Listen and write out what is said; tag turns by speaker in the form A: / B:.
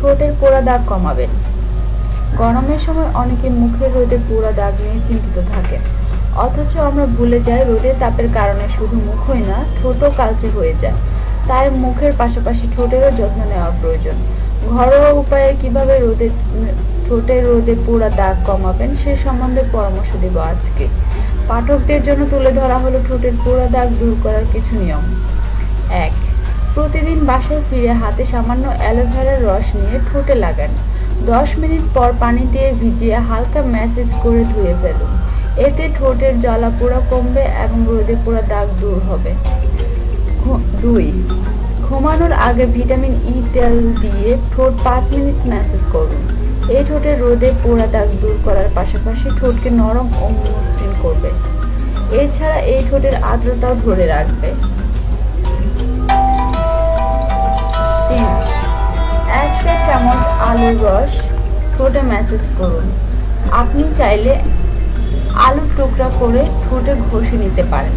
A: ঠোঁটের পোড়া দাগ কমাবেন। গরমের সময় অনেকে মুখে রোদে পোড়া দাগ নিয়ে চিন্তিত থাকেন, অথচ আমরা ভুলে যাই রোদের তাপের কারণে শুধু মুখই না, ঠোঁটও কালচে হয়ে যায়। তাই মুখের পাশাপাশি ঠোঁটেরও যত্ন নেওয়া প্রয়োজন। ঘরোয়া উপায়ে কিভাবে ঠোঁটের রোদে পোড়া দাগ কমাবেন সে সম্বন্ধে পরামর্শ দেব আজকে। পাঠকদের জন্য তুলে ধরা হলো ঠোঁটের পোড়া দাগ দূর করার কিছু নিয়ম। 1. প্রতিদিন বাসায় ফিরে হাতে সামান্য অ্যালোভেরার রস নিয়ে ঠোঁটে লাগান। 10 মিনিট পর পানি দিয়ে ভিজিয়ে হালকা ম্যাসেজ করে ধুয়ে ফেলুন। এতে ঠোঁটের জ্বালা পোড়া কমবে এবং রোদে পোড়া দাগ দূর হবে। 2. ঘুমানোর আগে ভিটামিন ই তেল দিয়ে ঠোঁট 5 মিনিট ম্যাসেজ করুন। এই ঠোঁটের রোদে পোড়া দাগ দূর করার পাশাপাশি ঠোঁটকে নরম ও মসৃণ করবে। এছাড়া এই ঠোঁটের আর্দ্রতাও ধরে রাখবে। 3. 1 চা চামচ আলুর রস ঠোঁটে ম্যাসেজ করুন। আপনি চাইলে আলুর টুকরা করে ঠোঁটে ঘষে নিতে পারেন।